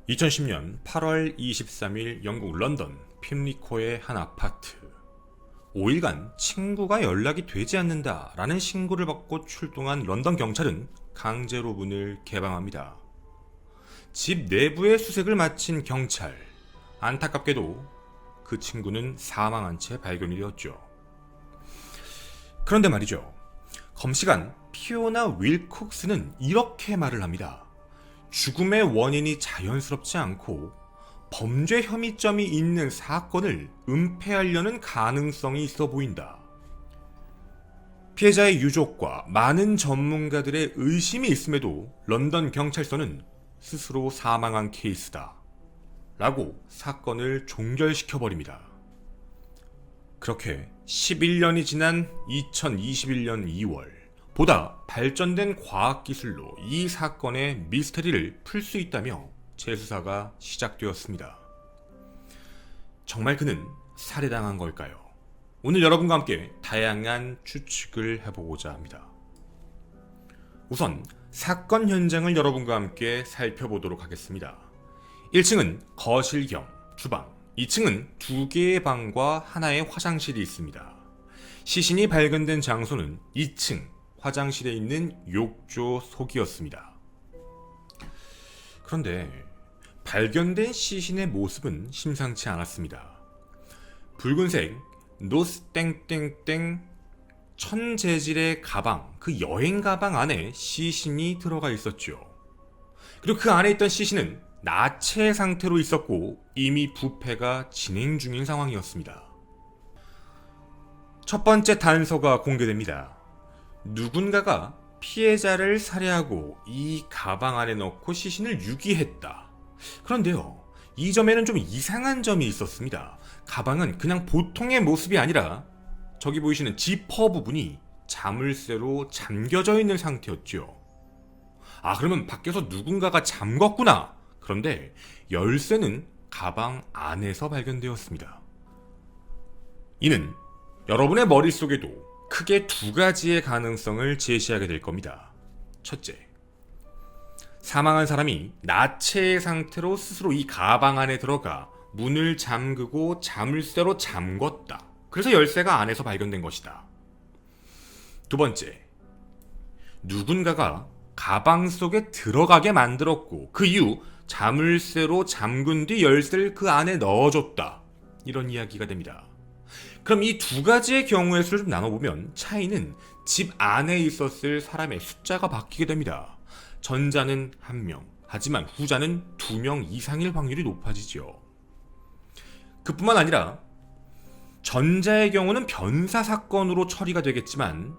2010년 8월 23일 영국 런던 핍리코의 한 아파트. 5일간 친구가 연락이 되지 않는다 라는 신고를 받고 출동한 런던 경찰은 강제로 문을 개방합니다. 집 내부의 수색을 마친 경찰. 안타깝게도 그 친구는 사망한 채 발견이 되었죠. 그런데 말이죠. 검시관 피오나 윌콕스는 이렇게 말을 합니다. 죽음의 원인이 자연스럽지 않고 범죄 혐의점이 있는 사건을 은폐하려는 가능성이 있어 보인다. 피해자의 유족과 많은 전문가들의 의심이 있음에도 런던 경찰서는 스스로 사망한 케이스다 라고 사건을 종결시켜버립니다. 그렇게 11년이 지난 2021년 2월 보다 발전된 과학기술로 이 사건의 미스터리를 풀 수 있다며 재수사가 시작되었습니다. 정말 그는 살해당한 걸까요? 오늘 여러분과 함께 다양한 추측을 해보고자 합니다. 우선 사건 현장을 여러분과 함께 살펴보도록 하겠습니다. 1층은 거실 겸 주방, 2층은 2개의 방과 하나의 화장실이 있습니다. 시신이 발견된 장소는 2층 화장실에 있는 욕조 속이었습니다. 그런데 발견된 시신의 모습은 심상치 않았습니다. 붉은색 노스 땡땡땡 천 재질의 가방, 그 여행 가방 안에 시신이 들어가 있었죠. 그리고 그 안에 있던 시신은 나체 상태로 있었고 이미 부패가 진행 중인 상황이었습니다. 첫 번째 단서가 공개됩니다. 누군가가 피해자를 살해하고 이 가방 안에 넣고 시신을 유기했다. 그런데요, 이 점에는 좀 이상한 점이 있었습니다. 가방은 그냥 보통의 모습이 아니라 저기 보이시는 지퍼 부분이 자물쇠로 잠겨져 있는 상태였죠. 아, 그러면 밖에서 누군가가 잠궜구나. 그런데 열쇠는 가방 안에서 발견되었습니다. 이는 여러분의 머릿속에도 크게 두 가지의 가능성을 제시하게 될 겁니다. 첫째, 사망한 사람이 나체의 상태로 스스로 이 가방 안에 들어가 문을 잠그고 자물쇠로 잠궜다. 그래서 열쇠가 안에서 발견된 것이다. 두 번째, 누군가가 가방 속에 들어가게 만들었고 그 이후 자물쇠로 잠근 뒤 열쇠를 그 안에 넣어줬다. 이런 이야기가 됩니다. 그럼 이 두 가지의 경우의 수를 좀 나눠보면 차이는 집 안에 있었을 사람의 숫자가 바뀌게 됩니다. 전자는 1명, 하지만 후자는 2명 이상일 확률이 높아지죠. 그뿐만 아니라 전자의 경우는 변사사건으로 처리가 되겠지만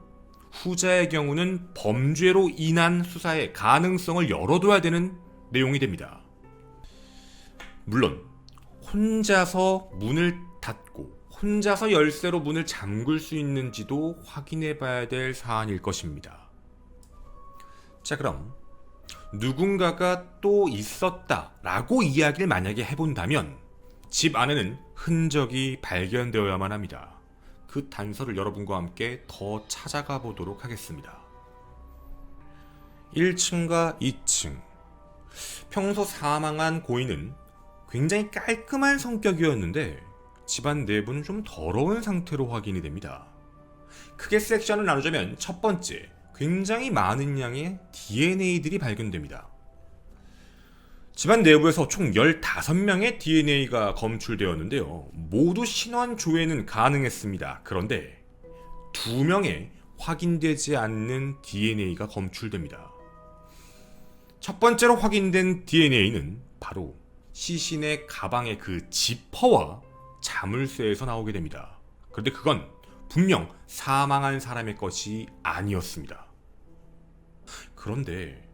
후자의 경우는 범죄로 인한 수사의 가능성을 열어둬야 되는 내용이 됩니다. 물론 혼자서 문을 닫고 혼자서 열쇠로 문을 잠글 수 있는지도 확인해 봐야 될 사안일 것입니다. 자, 그럼 누군가가 또 있었다라고 이야기를 만약에 해본다면 집 안에는 흔적이 발견되어야만 합니다. 그 단서를 여러분과 함께 더 찾아가 보도록 하겠습니다. 1층과 2층. 평소 사망한 고인은 굉장히 깔끔한 성격이었는데 집안 내부는 좀 더러운 상태로 확인이 됩니다. 크게 섹션을 나누자면 첫 번째, 굉장히 많은 양의 DNA들이 발견됩니다. 집안 내부에서 총 15명의 DNA가 검출되었는데요. 모두 신원 조회는 가능했습니다. 그런데 2명의 확인되지 않는 DNA가 검출됩니다. 첫 번째로 확인된 DNA는 바로 시신의 가방의 그 지퍼와 자물쇠에서 나오게 됩니다. 그런데 그건 분명 사망한 사람의 것이 아니었습니다. 그런데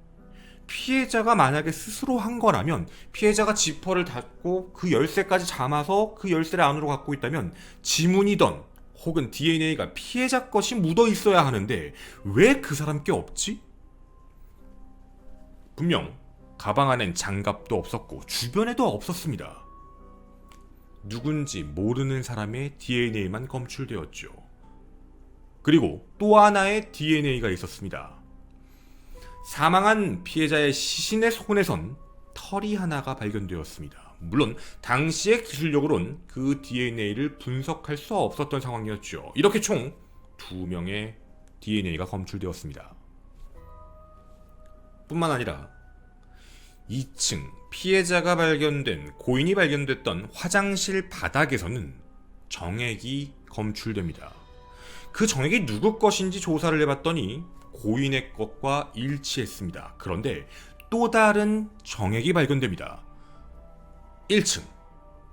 피해자가 만약에 스스로 한 거라면 피해자가 지퍼를 닫고 그 열쇠까지 잠아서 그 열쇠를 안으로 갖고 있다면 지문이던 혹은 DNA가 피해자 것이 묻어 있어야 하는데 왜 그 사람 게 없지? 분명 가방 안엔 장갑도 없었고 주변에도 없었습니다. 누군지 모르는 사람의 DNA만 검출되었죠. 그리고 또 하나의 DNA가 있었습니다. 사망한 피해자의 시신의 손에선 털이 하나가 발견되었습니다. 물론 당시의 기술력으론 그 DNA를 분석할 수 없었던 상황이었죠. 이렇게 총 2명의 DNA가 검출되었습니다. 뿐만 아니라 2층 피해자가 발견된 고인이 발견됐던 화장실 바닥에서는 정액이 검출됩니다. 그 정액이 누구 것인지 조사를 해봤더니 고인의 것과 일치했습니다. 그런데 또 다른 정액이 발견됩니다. 1층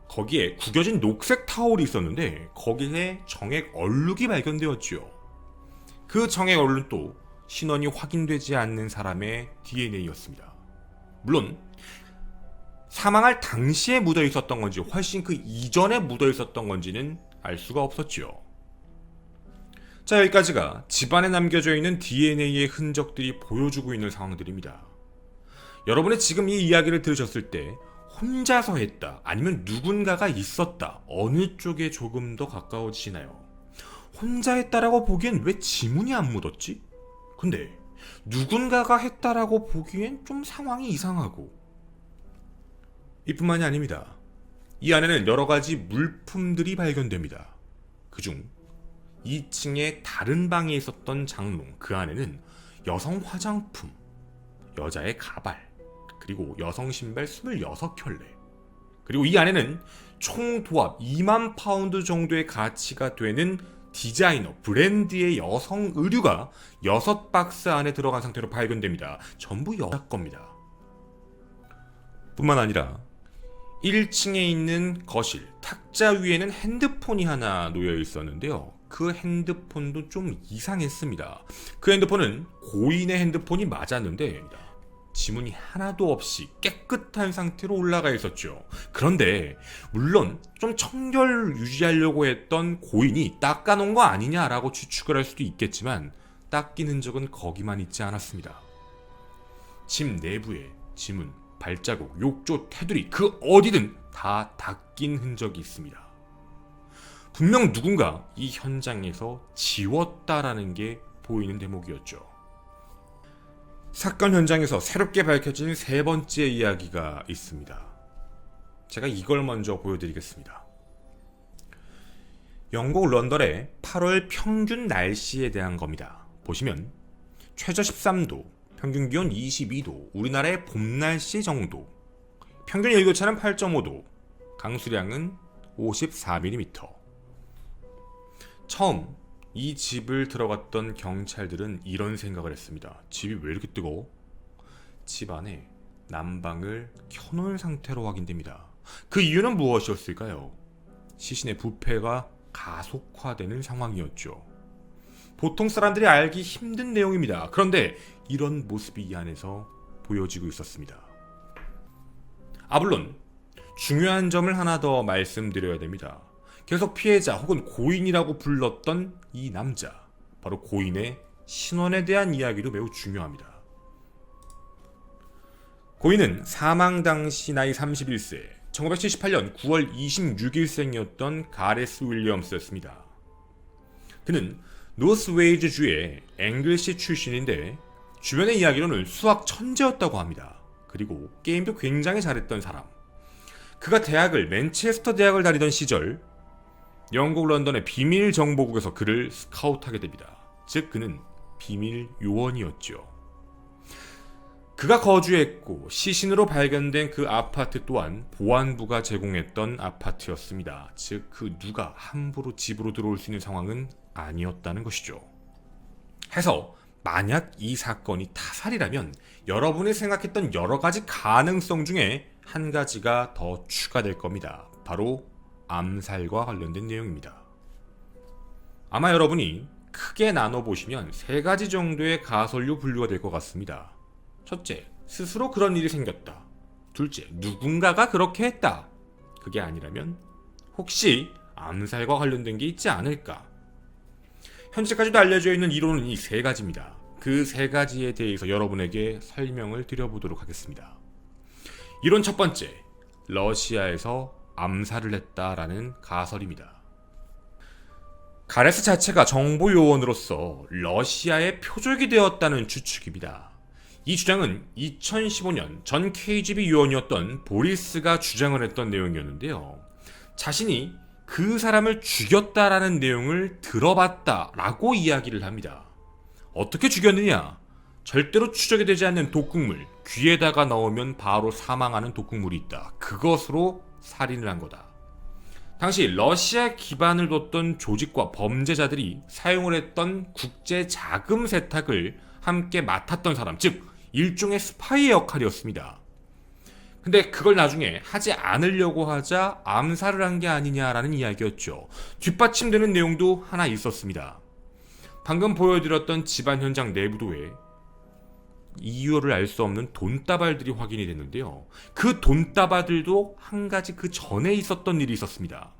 거기에 구겨진 녹색 타올이 있었는데 거기에 정액 얼룩이 발견되었죠. 그 정액 얼룩도 신원이 확인되지 않는 사람의 DNA였습니다. 물론 사망할 당시에 묻어 있었던 건지 훨씬 그 이전에 묻어 있었던 건지는 알 수가 없었죠. 자, 여기까지가 집안에 남겨져 있는 DNA의 흔적들이 보여주고 있는 상황들입니다. 여러분이 지금 이 이야기를 들으셨을 때 혼자서 했다, 아니면 누군가가 있었다, 어느 쪽에 조금 더 가까워지시나요? 혼자 했다라고 보기엔 왜 지문이 안 묻었지? 근데 누군가가 했다라고 보기엔 좀 상황이 이상하고, 이뿐만이 아닙니다. 이 안에는 여러 가지 물품들이 발견됩니다. 그중 2층의 다른 방에 있었던 장롱, 그 안에는 여성 화장품, 여자의 가발, 그리고 여성 신발 26켤레, 그리고 이 안에는 총 도합 2만 파운드 정도의 가치가 되는 디자이너 브랜드의 여성 의류가 6박스 안에 들어간 상태로 발견됩니다. 전부 여자 겁니다. 뿐만 아니라 1층에 있는 거실 탁자 위에는 핸드폰이 하나 놓여 있었는데요. 그 핸드폰도 좀 이상했습니다. 그 핸드폰은 고인의 핸드폰이 맞았는데 지문이 하나도 없이 깨끗한 상태로 올라가 있었죠. 그런데 물론 좀 청결 유지하려고 했던 고인이 닦아놓은 거 아니냐라고 추측을 할 수도 있겠지만 닦인 흔적은 거기만 있지 않았습니다. 집 내부에 지문, 발자국, 욕조, 테두리 그 어디든 다 닦인 흔적이 있습니다. 분명 누군가 이 현장에서 지웠다라는 게 보이는 대목이었죠. 사건 현장에서 새롭게 밝혀진 세 번째 이야기가 있습니다. 제가 이걸 먼저 보여드리겠습니다. 영국 런던의 8월 평균 날씨에 대한 겁니다. 보시면 최저 13도, 평균 기온 22도, 우리나라의 봄 날씨 정도, 평균 일교차는 8.5도, 강수량은 54mm. 처음 이 집을 들어갔던 경찰들은 이런 생각을 했습니다. 집이 왜 이렇게 뜨거워? 집 안에 난방을 켜놓은 상태로 확인됩니다. 그 이유는 무엇이었을까요? 시신의 부패가 가속화되는 상황이었죠. 보통 사람들이 알기 힘든 내용입니다. 그런데 이런 모습이 이 안에서 보여지고 있었습니다. 물론 중요한 점을 하나 더 말씀드려야 됩니다. 계속 피해자 혹은 고인이라고 불렀던 이 남자, 바로 고인의 신원에 대한 이야기도 매우 중요합니다. 고인은 사망 당시 나이 31세, 1978년 9월 26일생이었던 가레스 윌리엄스였습니다. 그는 노스웨이즈주의 앵글시 출신인데 주변의 이야기로는 수학 천재였다고 합니다. 그리고 게임도 굉장히 잘했던 사람. 그가 맨체스터 대학을 다니던 시절 영국 런던의 비밀 정보국에서 그를 스카우트하게 됩니다. 즉 그는 비밀 요원이었죠. 그가 거주했고 시신으로 발견된 그 아파트 또한 보안부가 제공했던 아파트였습니다. 즉 그 누가 함부로 집으로 들어올 수 있는 상황은 아니었다는 것이죠. 해서 만약 이 사건이 타살이라면 여러분이 생각했던 여러 가지 가능성 중에 한 가지가 더 추가될 겁니다. 바로 암살과 관련된 내용입니다. 아마 여러분이 크게 나눠보시면 세 가지 정도의 가설로 분류가 될 것 같습니다. 첫째, 스스로 그런 일이 생겼다. 둘째, 누군가가 그렇게 했다. 그게 아니라면 혹시 암살과 관련된 게 있지 않을까? 현재까지도 알려져 있는 이론은 이 세 가지입니다. 그 세 가지에 대해서 여러분에게 설명을 드려보도록 하겠습니다. 이론 첫 번째, 러시아에서 암살을 했다라는 가설입니다. 가레스 자체가 정보요원으로서 러시아의 표적이 되었다는 추측입니다. 이 주장은 2015년 전 KGB 요원이었던 보리스가 주장을 했던 내용이었는데요. 자신이 그 사람을 죽였다라는 내용을 들어봤다라고 이야기를 합니다. 어떻게 죽였느냐? 절대로 추적이 되지 않는 독극물, 귀에다가 넣으면 바로 사망하는 독극물이 있다. 그것으로 살인을 한 거다. 당시 러시아 기반을 뒀던 조직과 범죄자들이 사용을 했던 국제 자금 세탁을 함께 맡았던 사람, 즉 일종의 스파이의 역할이었습니다. 근데 그걸 나중에 하지 않으려고 하자 암살을 한 게 아니냐라는 이야기였죠. 뒷받침되는 내용도 하나 있었습니다. 방금 보여드렸던 집안 현장 내부도에 이유를 알 수 없는 돈다발들이 확인이 됐는데요. 그 돈다발들도 한 가지 그 전에 있었던 일이 있었습니다.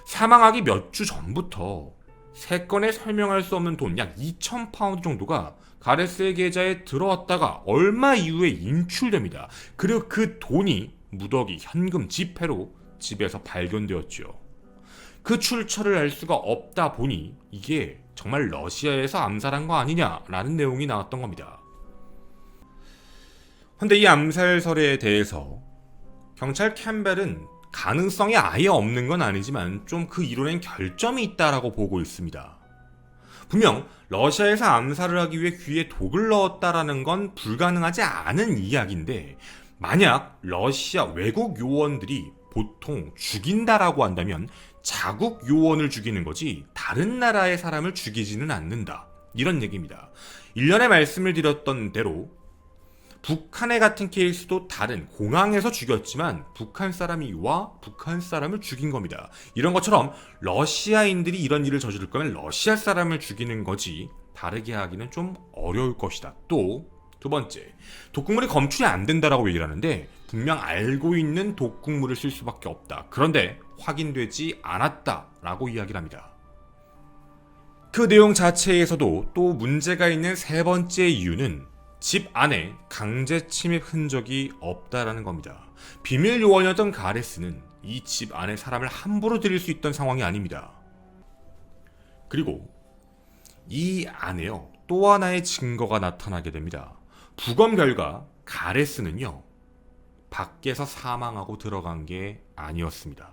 사망하기 몇 주 전부터 세 건에 설명할 수 없는 돈 약 2,000파운드 정도가 가레스의 계좌에 들어왔다가 얼마 이후에 인출됩니다. 그리고 그 돈이 무더기 현금 지폐로 집에서 발견되었죠. 그 출처를 알 수가 없다 보니 이게 정말 러시아에서 암살한 거 아니냐라는 내용이 나왔던 겁니다. 근데 이 암살설에 대해서 경찰 캠벨은 가능성이 아예 없는 건 아니지만 좀 그 이론엔 결점이 있다라고 보고 있습니다. 분명 러시아에서 암살을 하기 위해 귀에 독을 넣었다라는 건 불가능하지 않은 이야기인데, 만약 러시아 외국 요원들이 보통 죽인다라고 한다면 자국 요원을 죽이는 거지 다른 나라의 사람을 죽이지는 않는다, 이런 얘기입니다. 일련의 말씀을 드렸던 대로 북한의 같은 케이스도 다른 공항에서 죽였지만 북한 사람이 와 북한 사람을 죽인 겁니다. 이런 것처럼 러시아인들이 이런 일을 저지를 거면 러시아 사람을 죽이는 거지 다르게 하기는 좀 어려울 것이다. 또 두 번째, 독극물이 검출이 안 된다라고 얘기를 하는데 분명 알고 있는 독극물을 쓸 수밖에 없다. 그런데 확인되지 않았다라고 이야기를 합니다. 그 내용 자체에서도 또 문제가 있는 세 번째 이유는 집 안에 강제 침입 흔적이 없다라는 겁니다. 비밀 요원이었던 가레스는 이 집 안에 사람을 함부로 들일 수 있던 상황이 아닙니다. 그리고 이 안에요, 또 하나의 증거가 나타나게 됩니다. 부검 결과 가레스는요, 밖에서 사망하고 들어간 게 아니었습니다.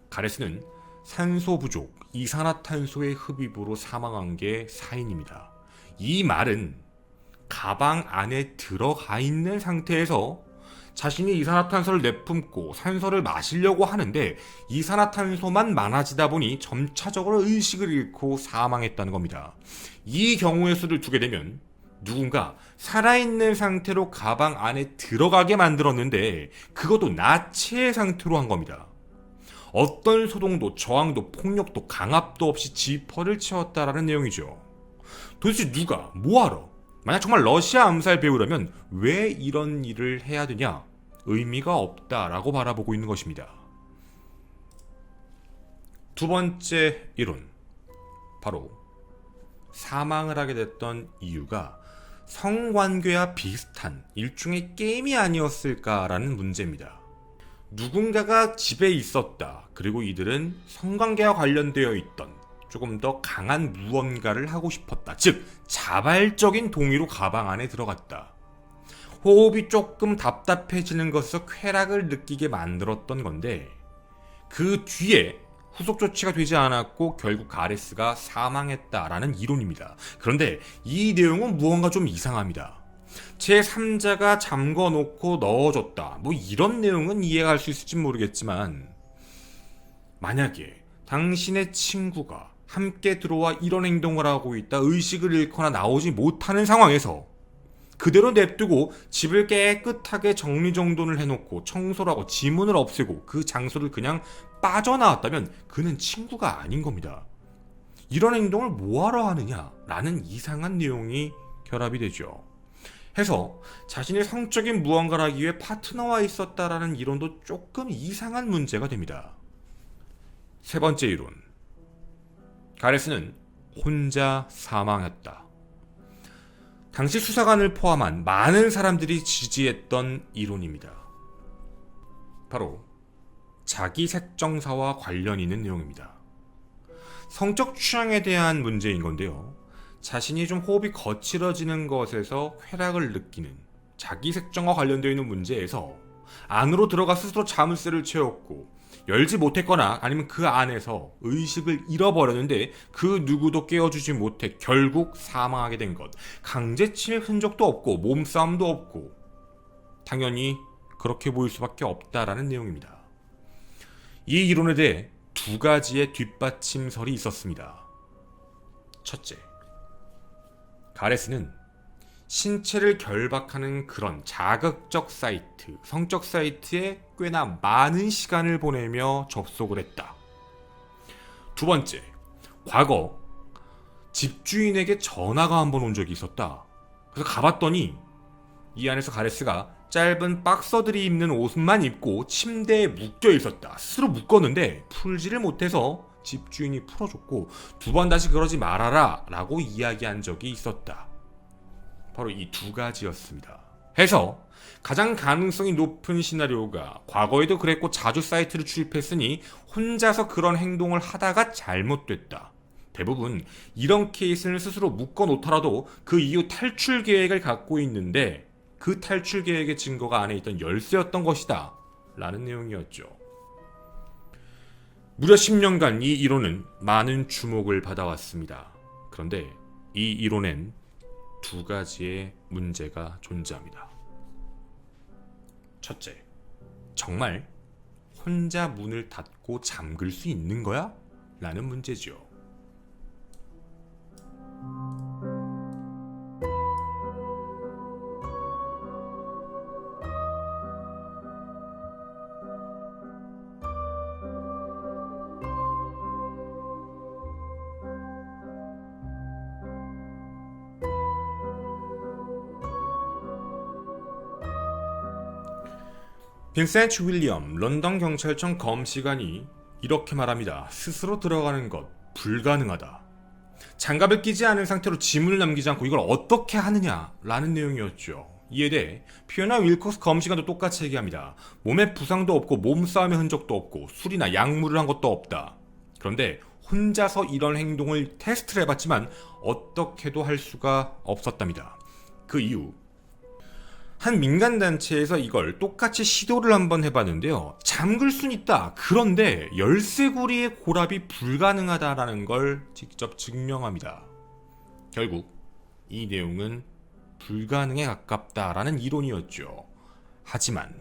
가레스는 산소 부족, 이산화탄소의 흡입으로 사망한 게 사인입니다. 이 말은 가방 안에 들어가 있는 상태에서 자신이 이산화탄소를 내뿜고 산소를 마시려고 하는데 이산화탄소만 많아지다 보니 점차적으로 의식을 잃고 사망했다는 겁니다. 이 경우의 수를 두게 되면 누군가 살아있는 상태로 가방 안에 들어가게 만들었는데 그것도 나체의 상태로 한 겁니다. 어떤 소동도 저항도 폭력도 강압도 없이 지퍼를 채웠다라는 내용이죠. 도대체 누가 뭐하러, 만약 정말 러시아 암살 배우라면 왜 이런 일을 해야 되냐? 의미가 없다라고 바라보고 있는 것입니다. 두 번째 이론, 바로 사망을 하게 됐던 이유가 성관계와 비슷한 일종의 게임이 아니었을까라는 문제입니다. 누군가가 집에 있었다, 그리고 이들은 성관계와 관련되어 있던 조금 더 강한 무언가를 하고 싶었다. 즉 자발적인 동의로 가방 안에 들어갔다. 호흡이 조금 답답해지는 것에서 쾌락을 느끼게 만들었던 건데 그 뒤에 후속 조치가 되지 않았고 결국 가레스가 사망했다라는 이론입니다. 그런데 이 내용은 무언가 좀 이상합니다. 제3자가 잠궈놓고 넣어줬다, 뭐 이런 내용은 이해할 수 있을지 모르겠지만, 만약에 당신의 친구가 함께 들어와 이런 행동을 하고 있다, 의식을 잃거나 나오지 못하는 상황에서 그대로 냅두고 집을 깨끗하게 정리정돈을 해놓고 청소를 하고 지문을 없애고 그 장소를 그냥 빠져나왔다면 그는 친구가 아닌 겁니다. 이런 행동을 뭐하러 하느냐라는 이상한 내용이 결합이 되죠. 해서 자신의 성적인 무언가를 하기 위해 파트너와 있었다라는 이론도 조금 이상한 문제가 됩니다. 세 번째 이론, 가레스는 혼자 사망했다. 당시 수사관을 포함한 많은 사람들이 지지했던 이론입니다. 바로 자기 색정사와 관련 있는 내용입니다. 성적 취향에 대한 문제인 건데요. 자신이 좀 호흡이 거칠어지는 것에서 쾌락을 느끼는 자기 색정과 관련되어 있는 문제에서 안으로 들어가 스스로 자물쇠를 채웠고 열지 못했거나 아니면 그 안에서 의식을 잃어버렸는데 그 누구도 깨워주지 못해 결국 사망하게 된 것. 강제침입 흔적도 없고 몸싸움도 없고 당연히 그렇게 보일 수밖에 없다라는 내용입니다. 이 이론에 대해 두 가지의 뒷받침설이 있었습니다. 첫째, 가레스는 신체를 결박하는 그런 자극적 사이트, 성적 사이트에 꽤나 많은 시간을 보내며 접속을 했다. 두 번째, 과거 집주인에게 전화가 한 번 온 적이 있었다. 그래서 가봤더니 이 안에서 가레스가 짧은 박서들이 입는 옷만 입고 침대에 묶여 있었다. 스스로 묶었는데 풀지를 못해서 집주인이 풀어줬고 두 번 다시 그러지 말아라 라고 이야기한 적이 있었다. 바로 이 두 가지였습니다. 해서 가장 가능성이 높은 시나리오가 과거에도 그랬고 자주 사이트를 출입했으니 혼자서 그런 행동을 하다가 잘못됐다. 대부분 이런 케이스는 스스로 묶어놓더라도 그 이후 탈출 계획을 갖고 있는데 그 탈출 계획의 증거가 안에 있던 열쇠였던 것이다 라는 내용이었죠. 무려 10년간 이 이론은 많은 주목을 받아왔습니다. 그런데 이 이론엔 두 가지의 문제가 존재합니다. 첫째, 정말 혼자 문을 닫고 잠글 수 있는 거야? 라는 문제죠. 빈센트 윌리엄 런던 경찰청 검시관이 이렇게 말합니다. 스스로 들어가는 것 불가능하다. 장갑을 끼지 않은 상태로 지문을 남기지 않고 이걸 어떻게 하느냐라는 내용이었죠. 이에 대해 피오나 윌콕스 검시관도 똑같이 얘기합니다. 몸에 부상도 없고 몸싸움의 흔적도 없고 술이나 약물을 한 것도 없다. 그런데 혼자서 이런 행동을 테스트를 해봤지만 어떻게도 할 수가 없었답니다. 그 이유, 한 민간단체에서 이걸 똑같이 시도를 한번 해봤는데요. 잠글 순 있다. 그런데 열쇠고리의 고랍이 불가능하다라는 걸 직접 증명합니다. 결국 이 내용은 불가능에 가깝다라는 이론이었죠. 하지만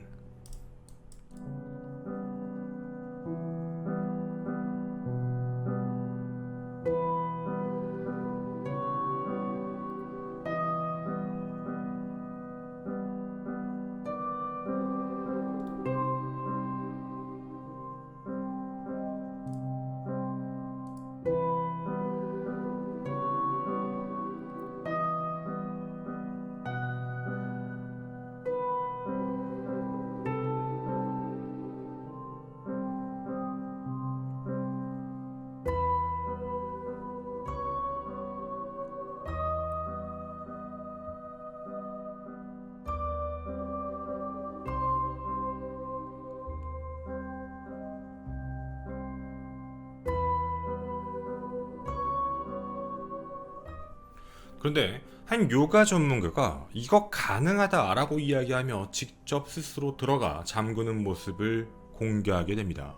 그런데 한 요가 전문가가 이거 가능하다라고 이야기하며 직접 스스로 들어가 잠그는 모습을 공개하게 됩니다.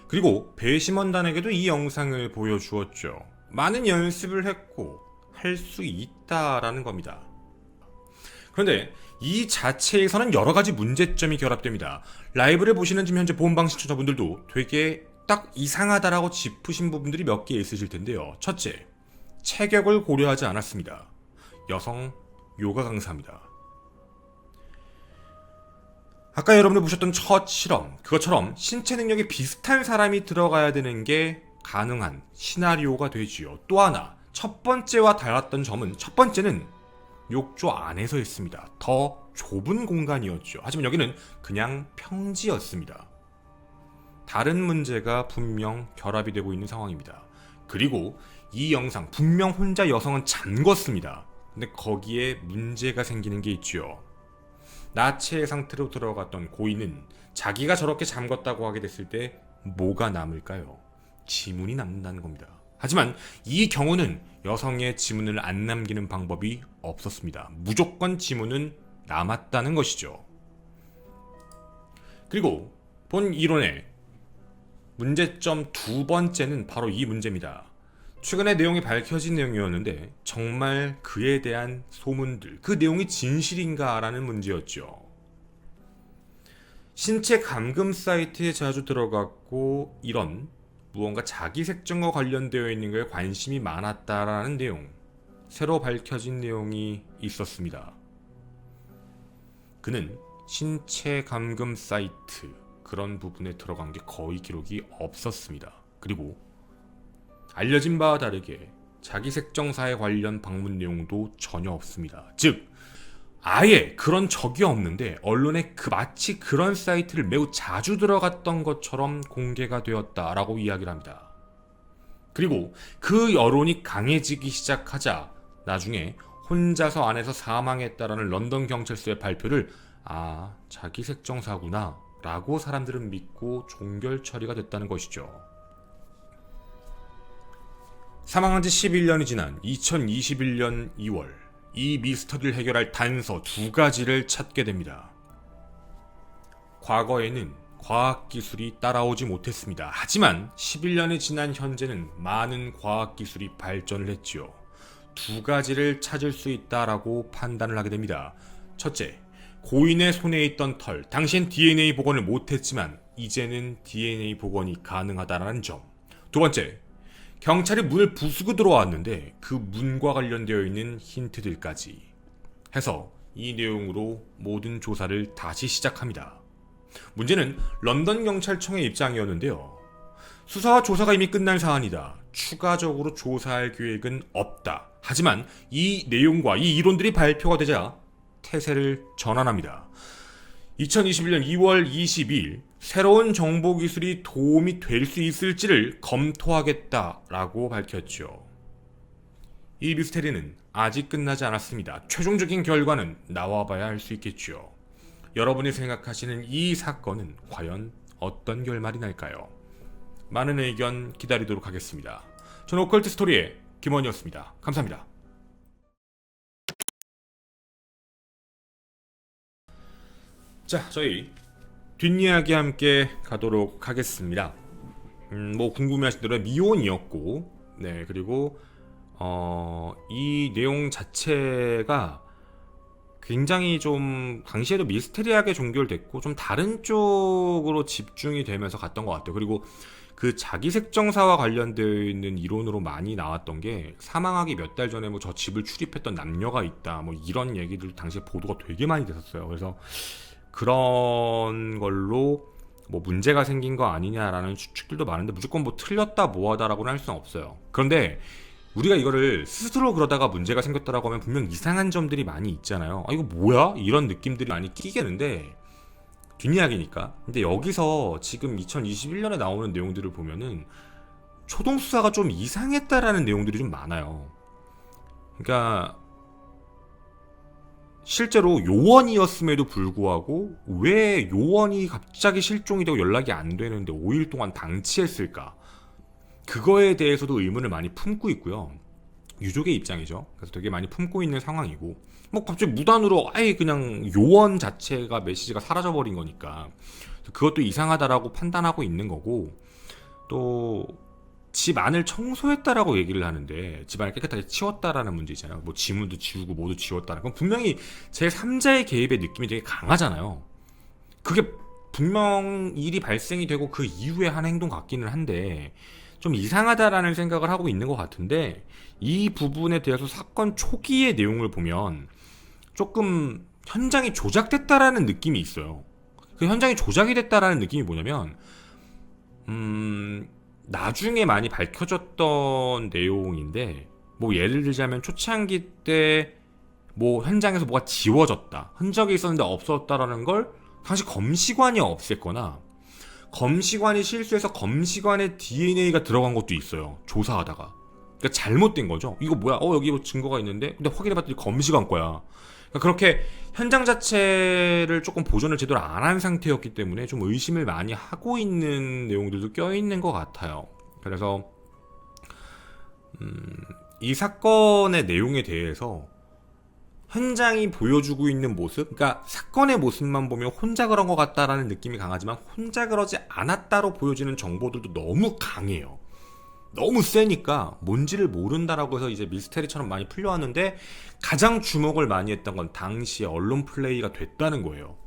그리고 배심원단에게도 이 영상을 보여주었죠. 많은 연습을 했고 할 수 있다라는 겁니다. 그런데 이 자체에서는 여러 가지 문제점이 결합됩니다. 라이브를 보시는 지금 현재 본방 시청자분들도 되게 딱 이상하다라고 짚으신 부분들이 몇 개 있으실 텐데요. 첫째, 체격을 고려하지 않았습니다. 여성 요가 강사입니다. 아까 여러분이 보셨던 첫 실험, 그것처럼 신체 능력이 비슷한 사람이 들어가야 되는 게 가능한 시나리오가 되지요. 또 하나, 첫 번째와 달랐던 점은 첫 번째는 욕조 안에서 했습니다. 더 좁은 공간이었죠. 하지만 여기는 그냥 평지였습니다. 다른 문제가 분명 결합이 되고 있는 상황입니다. 그리고 이 영상 분명 혼자 여성은 잠궜습니다. 근데 거기에 문제가 생기는 게 있죠. 나체의 상태로 들어갔던 고인은 자기가 저렇게 잠궜다고 하게 됐을 때 뭐가 남을까요? 지문이 남는다는 겁니다. 하지만 이 경우는 여성의 지문을 안 남기는 방법이 없었습니다. 무조건 지문은 남았다는 것이죠. 그리고 본 이론의 문제점 두 번째는 바로 이 문제입니다. 최근에 내용이 밝혀진 내용이었는데 정말 그에 대한 소문들, 그 내용이 진실인가라는 문제였죠. 신체 감금 사이트에 자주 들어갔고 이런 무언가 자기 색정과 관련되어 있는 것에 관심이 많았다라는 내용, 새로 밝혀진 내용이 있었습니다. 그는 신체 감금 사이트 그런 부분에 들어간 게 거의 기록이 없었습니다. 그리고 알려진 바와 다르게 자기 색정사에 관련 방문 내용도 전혀 없습니다. 즉 아예 그런 적이 없는데 언론에 마치 그런 사이트를 매우 자주 들어갔던 것처럼 공개가 되었다라고 이야기를 합니다. 그리고 그 여론이 강해지기 시작하자 나중에 혼자서 안에서 사망했다라는 런던 경찰서의 발표를 자기 색정사구나 라고 사람들은 믿고 종결 처리가 됐다는 것이죠. 사망한 지 11년이 지난 2021년 2월 이 미스터리를 해결할 단서 두 가지를 찾게 됩니다. 과거에는 과학기술이 따라오지 못했습니다. 하지만 11년이 지난 현재는 많은 과학기술이 발전을 했지요. 두 가지를 찾을 수 있다라고 판단을 하게 됩니다. 첫째, 고인의 손에 있던 털, 당시엔 DNA 복원을 못했지만 이제는 DNA 복원이 가능하다는 점. 두 번째, 경찰이 문을 부수고 들어왔는데 그 문과 관련되어 있는 힌트들까지 해서 이 내용으로 모든 조사를 다시 시작합니다. 문제는 런던 경찰청의 입장이었는데요. 수사와 조사가 이미 끝난 사안이다. 추가적으로 조사할 계획은 없다. 하지만 이 내용과 이 이론들이 발표가 되자 태세를 전환합니다. 2021년 2월 22일 새로운 정보기술이 도움이 될 수 있을지를 검토하겠다라고 밝혔죠. 이 미스테리는 아직 끝나지 않았습니다. 최종적인 결과는 나와봐야 할 수 있겠죠. 여러분이 생각하시는 이 사건은 과연 어떤 결말이 날까요? 많은 의견 기다리도록 하겠습니다. 저는 오컬트 스토리의 김원이었습니다. 감사합니다. 자, 저희 뒷이야기 함께 가도록 하겠습니다. 뭐 궁금해하신 대로 미혼이었고, 네, 그리고 이 내용 자체가 굉장히 좀 당시에도 미스테리하게 종결됐고 좀 다른 쪽으로 집중이 되면서 갔던 것 같아요. 그리고 그 자기 색정사와 관련되어 있는 이론으로 많이 나왔던 게 사망하기 몇 달 전에 뭐 저 집을 출입했던 남녀가 있다, 뭐 이런 얘기들 당시에 보도가 되게 많이 됐었어요. 그래서 그런 걸로 뭐 문제가 생긴 거 아니냐라는 추측들도 많은데 무조건 뭐 틀렸다 뭐하다라고는 할 수는 없어요. 그런데 우리가 이거를 스스로 그러다가 문제가 생겼다라고 하면 분명 이상한 점들이 많이 있잖아요. 이거 뭐야? 이런 느낌들이 많이 끼겠는데 뒷이야기니까. 근데 여기서 지금 2021년에 나오는 내용들을 보면은 초동수사가 좀 이상했다라는 내용들이 좀 많아요. 그러니까 실제로 요원이었음에도 불구하고 왜 요원이 갑자기 실종이 되고 연락이 안 되는데 5일 동안 방치했을까? 그거에 대해서도 의문을 많이 품고 있고요. 유족의 입장이죠. 그래서 되게 많이 품고 있는 상황이고, 뭐 갑자기 무단으로 아예 그냥 요원 자체가 메시지가 사라져버린 거니까 그것도 이상하다라고 판단하고 있는 거고, 또 집 안을 청소했다라고 얘기를 하는데 집안을 깨끗하게 치웠다라는 문제 있잖아요. 뭐 지문도 지우고 모두 지웠다는 건 분명히 제3자의 개입의 느낌이 되게 강하잖아요. 그게 분명 일이 발생이 되고 그 이후에 한 행동 같기는 한데 좀 이상하다라는 생각을 하고 있는 것 같은데, 이 부분에 대해서 사건 초기의 내용을 보면 조금 현장이 조작됐다라는 느낌이 있어요. 그 현장이 조작이 됐다라는 느낌이 뭐냐면 나중에 많이 밝혀졌던 내용인데, 뭐 예를 들자면 초창기 때 뭐 현장에서 뭐가 지워졌다, 흔적이 있었는데 없었다라는 걸 당시 검시관이 없앴거나 검시관이 실수해서 검시관의 DNA가 들어간 것도 있어요. 조사하다가. 그러니까 잘못된 거죠. 이거 뭐야? 여기 뭐 증거가 있는데? 근데 확인해봤더니 검시관 거야. 그러니까 그렇게 현장 자체를 조금 보존을 제대로 안 한 상태였기 때문에 좀 의심을 많이 하고 있는 내용들도 껴있는 것 같아요. 그래서 이 사건의 내용에 대해서 현장이 보여주고 있는 모습, 그러니까 사건의 모습만 보면 혼자 그런 것 같다라는 느낌이 강하지만 혼자 그러지 않았다로 보여지는 정보들도 너무 강해요. 너무 세니까 뭔지를 모른다라고 해서 이제 미스테리처럼 많이 풀려왔는데 가장 주목을 많이 했던 건 당시에 언론 플레이가 됐다는 거예요.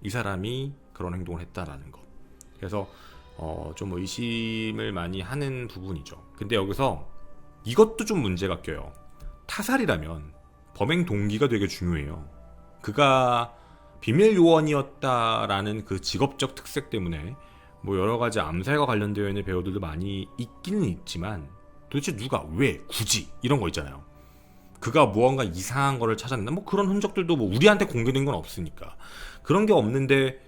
이 사람이 그런 행동을 했다라는 것. 그래서 좀 의심을 많이 하는 부분이죠. 근데 여기서 이것도 좀 문제가 껴요. 타살이라면 범행 동기가 되게 중요해요. 그가 비밀 요원이었다라는 그 직업적 특색 때문에 뭐 여러 가지 암살과 관련되어 있는 배우들도 많이 있기는 있지만 도대체 누가 왜 굳이 이런 거 있잖아요. 그가 무언가 이상한 거를 찾았나 뭐 그런 흔적들도 뭐 우리한테 공개된 건 없으니까 그런 게 없는데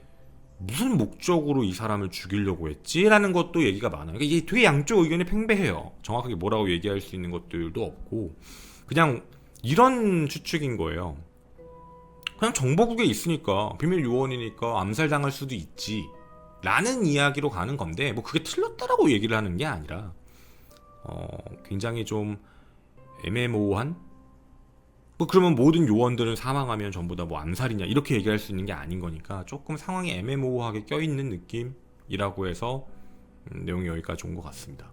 무슨 목적으로 이 사람을 죽이려고 했지라는 것도 얘기가 많아요. 그러니까 이게 되게 양쪽 의견이 팽배해요. 정확하게 뭐라고 얘기할 수 있는 것들도 없고 그냥 이런 추측인 거예요. 그냥 정보국에 있으니까 비밀 요원이니까 암살당할 수도 있지 라는 이야기로 가는 건데 뭐 그게 틀렸다라고 얘기를 하는 게 아니라 굉장히 좀 애매모호한 뭐 그러면 모든 요원들은 사망하면 전부 다 뭐 암살이냐 이렇게 얘기할 수 있는 게 아닌 거니까 조금 상황이 애매모호하게 껴있는 느낌이라고 해서 내용이 여기까지 온 것 같습니다.